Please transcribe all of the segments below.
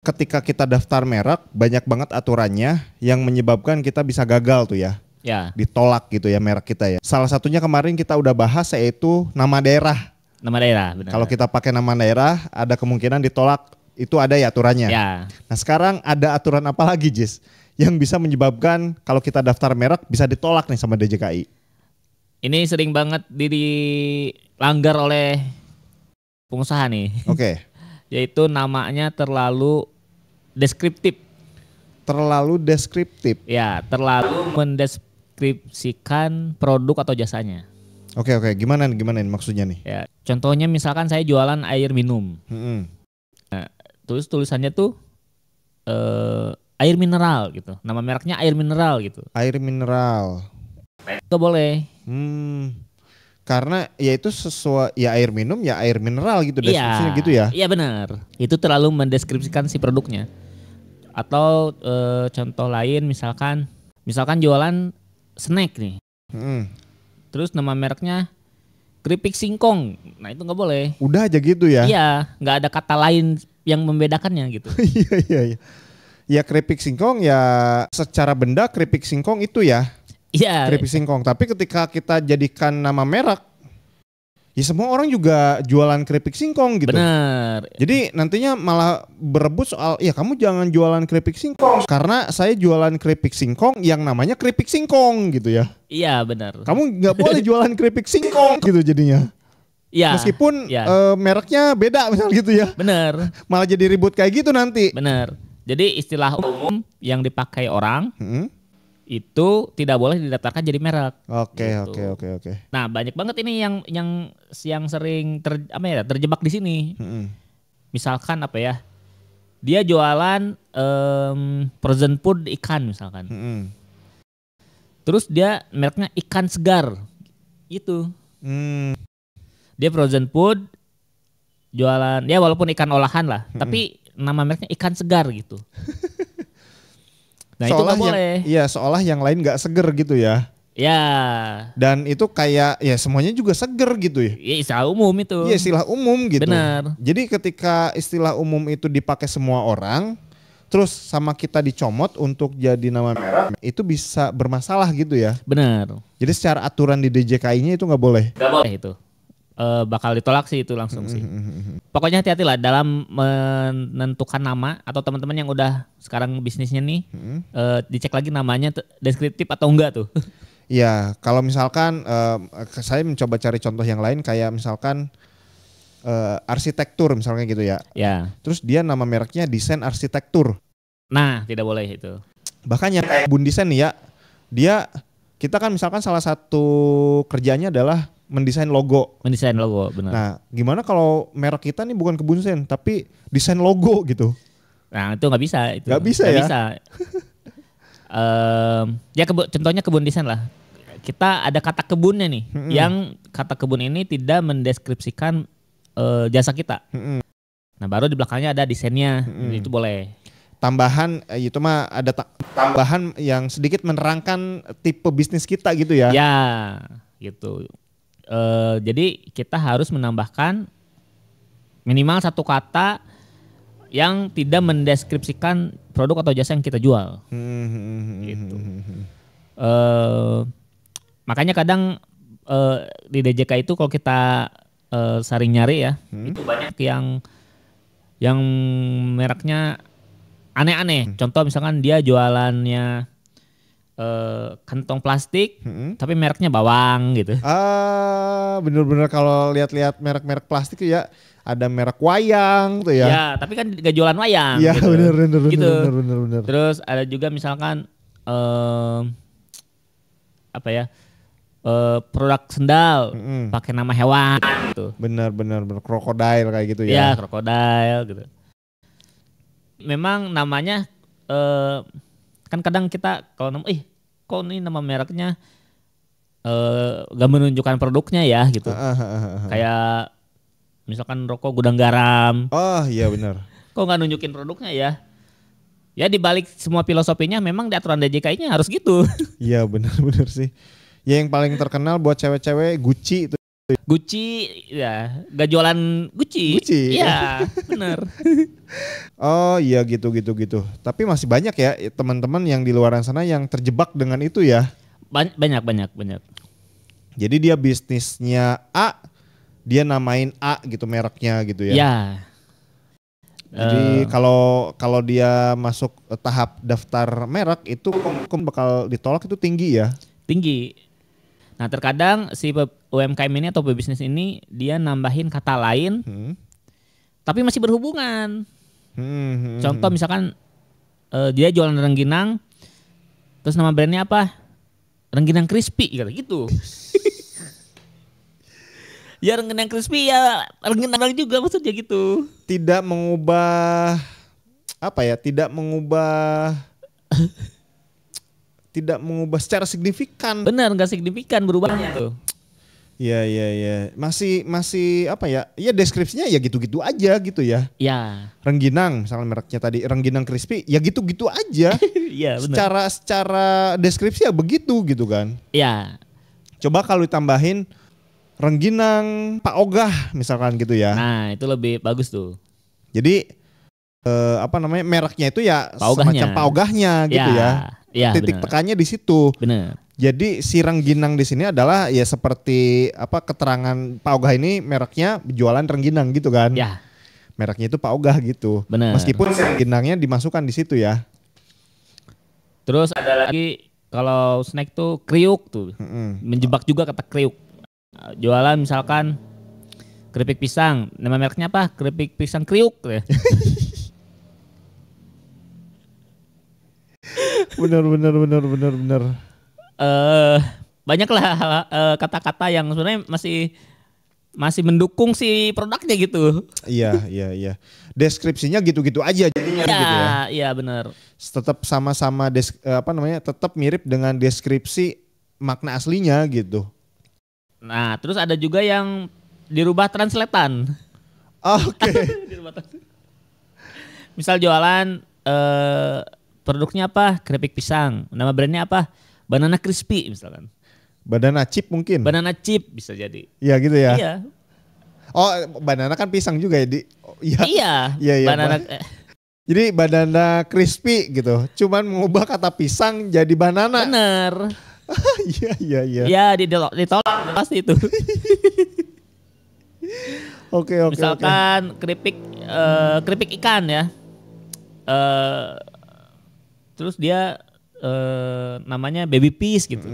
Ketika kita daftar merek, banyak banget aturannya yang menyebabkan kita bisa gagal tuh ya. Ya, Ditolak gitu ya merek kita ya. Salah satunya kemarin kita udah bahas yaitu nama daerah. nama daerah benar. Kalau kita pakai nama daerah ada kemungkinan ditolak, itu ada ya aturannya. Ya, Nah sekarang ada aturan apa lagi Jis? Yang bisa menyebabkan kalau kita daftar merek bisa ditolak nih sama DJKI. ini sering banget dilanggar oleh pengusaha nih. Oke. Yaitu namanya terlalu deskriptif. Terlalu deskriptif. Ya, terlalu mendeskripsikan produk atau jasanya. Oke, gimana nih maksudnya nih? Ya, contohnya misalkan saya jualan air minum. Mm-mm. Terus tulisannya tuh air mineral gitu. Nama mereknya air mineral gitu. Air mineral. Itu boleh. Karena ya itu sesuai ya air minum ya air mineral gitu deskripsinya gitu ya. Iya benar. Itu terlalu mendeskripsikan si produknya. Atau contoh lain misalkan jualan snack nih. Terus nama mereknya keripik singkong. Nah itu nggak boleh. Udah aja gitu ya. Iya, nggak ada kata lain yang membedakannya gitu. Iya. Ya keripik singkong ya secara benda keripik singkong itu ya. Iya. Keripik singkong. Tapi ketika kita jadikan nama merek, ya semua orang juga jualan keripik singkong gitu. Benar. Jadi nantinya malah berebut soal, ya kamu jangan jualan keripik singkong. Karena saya jualan keripik singkong yang namanya keripik singkong gitu ya. Iya benar. Kamu nggak boleh jualan keripik singkong gitu jadinya. Iya. Meskipun ya. Mereknya beda misalnya gitu ya. Benar. Malah jadi ribut kayak gitu nanti. Benar. Jadi istilah umum yang dipakai orang itu tidak boleh didaftarkan jadi merek. Oke. Nah, banyak banget ini yang sering terjebak di sini. Misalkan apa ya? Dia jualan frozen food ikan misalkan. Terus dia mereknya ikan segar. Itu. Dia frozen food jualan ya walaupun ikan olahan lah, tapi nama mereknya ikan segar gitu. Nah, seolah itu nggak boleh. Iya, seolah yang lain nggak seger gitu ya. Ya. Dan itu kayak ya semuanya juga seger gitu ya. Ya istilah umum itu. Iya, istilah umum gitu. Benar. Jadi ketika istilah umum itu dipakai semua orang, terus sama kita dicomot untuk jadi nama merek, itu bisa bermasalah gitu ya. Benar. Jadi secara aturan di DJKI-nya itu nggak boleh. Nggak boleh itu. Bakal ditolak sih itu langsung sih. Pokoknya hati-hatilah dalam menentukan nama atau teman-teman yang udah sekarang bisnisnya nih dicek lagi namanya deskriptif atau enggak tuh. Iya, kalau misalkan saya mencoba cari contoh yang lain kayak misalkan arsitektur misalnya gitu ya. Ya. Terus dia nama mereknya desain arsitektur. Nah, tidak boleh itu. Bahkan yang kayak Bun Desain nih ya, kita kan misalkan salah satu kerjanya adalah mendesain logo. Mendesain logo, benar. Nah, gimana kalau merek kita nih bukan Kebun Sen tapi desain logo gitu? Nah, itu nggak bisa. Itu nggak bisa nggak ya? Bisa. Ya contohnya kebun desain lah. Kita ada kata kebunnya nih, yang kata kebun ini tidak mendeskripsikan jasa kita. Nah, baru di belakangnya ada desainnya, itu boleh. Tambahan itu mah ada tambahan yang sedikit menerangkan tipe bisnis kita gitu ya? Ya, gitu. Jadi kita harus menambahkan minimal satu kata yang tidak mendeskripsikan produk atau jasa yang kita jual. Gitu. Makanya kadang di DJK itu kalau kita sering nyari ya, itu banyak yang mereknya aneh-aneh. Contoh misalkan dia jualannya kantong plastik, tapi mereknya bawang gitu. Bener-bener kalau lihat-lihat merek-merek plastik ya, ada merek wayang tuh ya. Ya, tapi kan gak jualan wayang. Iya, gitu. bener. Terus ada juga misalkan produk sendal pakai nama hewan gitu. Bener krokodil kayak gitu ya. Iya, krokodil gitu. Memang namanya kan kadang kita kalau kok ini nama mereknya gak menunjukkan produknya ya gitu. Kayak misalkan rokok gudang garam. Oh iya benar. Kok gak nunjukin produknya ya? Ya dibalik semua filosofinya memang di aturan DJKI-nya harus gitu. Iya benar sih. Ya yang paling terkenal buat cewek-cewek Gucci itu. Gucci ya, gak jualan Gucci. Gucci. Iya, bener. Oh iya gitu. Tapi masih banyak ya teman-teman yang di luar sana yang terjebak dengan itu ya. Banyak. Jadi dia bisnisnya A, dia namain A gitu mereknya gitu ya. Ya. Jadi kalau dia masuk tahap daftar merek itu bakal ditolak itu tinggi ya. Tinggi. Nah terkadang si UMKM ini atau pebisnis ini dia nambahin kata lain, tapi masih berhubungan. Contoh misalkan dia jualan rengginang, terus nama brandnya apa? Rengginang crispy gitu. Ya rengginang crispy ya rengginang juga maksudnya gitu. Tidak mengubah apa ya? Tidak mengubah secara signifikan. Benar, nggak signifikan berubahnya tuh. Iya. Masih apa ya? Iya deskripsinya ya gitu-gitu aja gitu ya. Ya. Rengginang misalnya mereknya tadi rengginang crispy ya gitu-gitu aja. Iya benar. Secara deskripsi ya begitu gitu kan. Ya. Coba kalau ditambahin rengginang Pak Ogah misalkan gitu ya. Nah itu lebih bagus tuh. Jadi apa namanya mereknya itu ya Paogahnya. semacam paogahnya gitu ya. Titik bener. tekannya di situ. Bener. Jadi si rengginang di sini adalah ya seperti apa keterangan Pak Ogah ini mereknya jualan rengginang gitu kan. Ya. Mereknya itu Pak Ogah gitu. Bener. Meskipun si rengginangnya dimasukkan di situ ya. Terus ada lagi kalau snack tuh kriuk tuh. Menjebak juga kata kriuk. Jualan misalkan keripik pisang. Nama mereknya apa? Keripik pisang kriuk. Bener. Banyak lah kata-kata yang sebenarnya masih mendukung si produknya gitu. Iya. Deskripsinya gitu-gitu aja jadinya gitu ya. Iya benar. Tetap sama-sama tetap mirip dengan deskripsi makna aslinya gitu. Nah, terus ada juga yang dirubah translatean. Oke. Misal jualan produknya apa? Keripik pisang. Nama brandnya apa? Banana crispy misalkan. Banana chip mungkin. Banana chip bisa jadi. Iya gitu ya. Iya. Oh, banana kan pisang juga ya, Di. Oh, iya. Iya. Banana jadi banana crispy gitu. Cuman mengubah kata pisang jadi banana. Bener. Iya. Iya, ditolak pasti itu. Oke. Misalkan keripik ikan ya. Terus dia namanya baby fish gitu.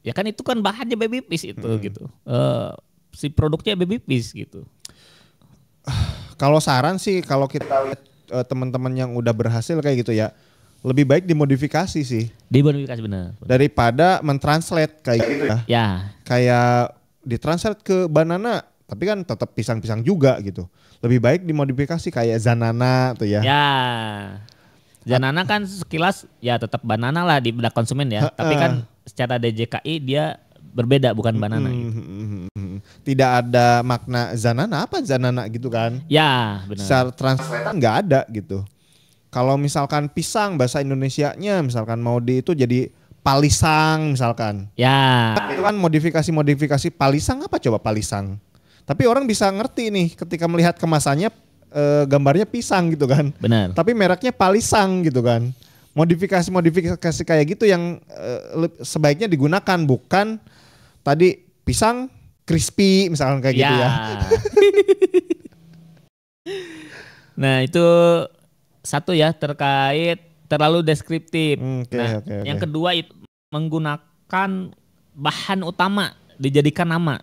Ya kan itu kan bahannya baby fish itu gitu. Si produknya baby fish gitu. Kalau saran sih kalau kita lihat teman-teman yang udah berhasil kayak gitu ya, lebih baik dimodifikasi sih. Dimodifikasi benar. Daripada mentranslate kayak gitu ya. Ya. Kayak ditranslate ke banana, tapi kan tetap pisang-pisang juga gitu. Lebih baik dimodifikasi kayak Zanana tuh ya. Ya. Zanana kan sekilas ya tetap banana lah di benak konsumen ya. Tapi kan secara DJKI dia berbeda bukan banana gitu. Tidak ada makna Zanana, apa Zanana gitu kan. Ya benar. Secara translatean nggak ada gitu. Kalau misalkan pisang bahasa Indonesianya misalkan mau itu jadi palisang misalkan. Ya. Itu kan modifikasi palisang apa coba palisang. Tapi orang bisa ngerti nih ketika melihat kemasannya gambarnya pisang gitu kan. Benar. Tapi mereknya palisang gitu kan. Modifikasi kayak gitu yang sebaiknya digunakan bukan tadi pisang crispy misalkan kayak gitu ya. Nah itu satu ya terkait terlalu deskriptif. Okay. Yang kedua itu menggunakan bahan utama dijadikan nama.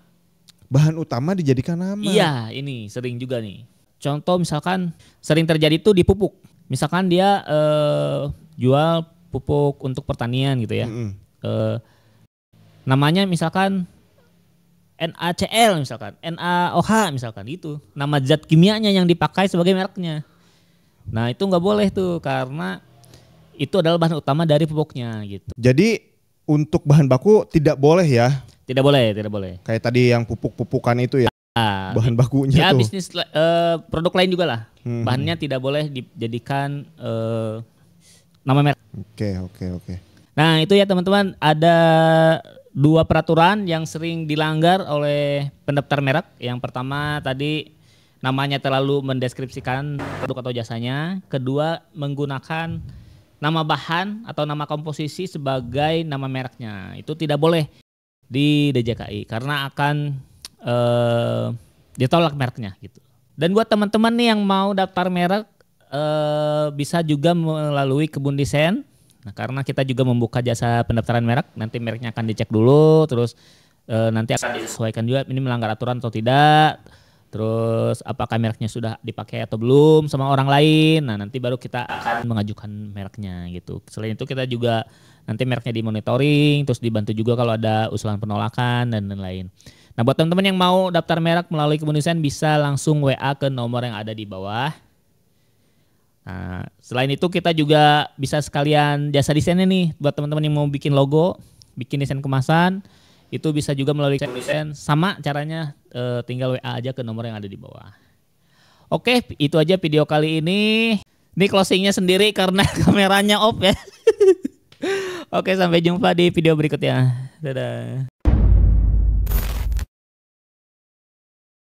Bahan utama dijadikan nama. Iya ini sering juga nih. Contoh misalkan sering terjadi itu di pupuk. Misalkan dia jual pupuk untuk pertanian gitu ya. Namanya misalkan NaCl misalkan, NaOH misalkan gitu. Nama zat kimianya yang dipakai sebagai mereknya. Nah itu nggak boleh tuh karena itu adalah bahan utama dari pupuknya gitu. Jadi untuk bahan baku tidak boleh ya? Tidak boleh. Kayak tadi yang pupuk-pupukan itu ya? Bahan bakunya ya, tuh. Bisnis produk lain juga lah. Bahannya tidak boleh dijadikan nama merek. Oke. Nah itu ya teman-teman ada dua peraturan yang sering dilanggar oleh pendaftar merek. Yang pertama tadi namanya terlalu mendeskripsikan produk atau jasanya. Kedua, menggunakan nama bahan atau nama komposisi sebagai nama mereknya. Itu tidak boleh di DJKI karena akan ditolak mereknya gitu. Dan buat teman-teman nih yang mau daftar merek bisa juga melalui Kebun Desain. Nah, karena kita juga membuka jasa pendaftaran merek, nanti mereknya akan dicek dulu, terus nanti akan disesuaikan juga ini melanggar aturan atau tidak. Terus apakah mereknya sudah dipakai atau belum sama orang lain. Nah, nanti baru kita akan mengajukan mereknya gitu. Selain itu kita juga nanti mereknya dimonitoring, terus dibantu juga kalau ada usulan penolakan dan lain-lain. Nah, buat teman-teman yang mau daftar merek melalui Kebun Desain bisa langsung WA ke nomor yang ada di bawah. Nah, selain itu kita juga bisa sekalian jasa desainnya nih buat teman-teman yang mau bikin logo, bikin desain kemasan. Itu bisa juga melalui desain, sama caranya tinggal WA aja ke nomor yang ada di bawah. Oke, itu aja video kali ini. Ini closingnya sendiri karena kameranya off ya. Oke, sampai jumpa di video berikutnya. Dadah.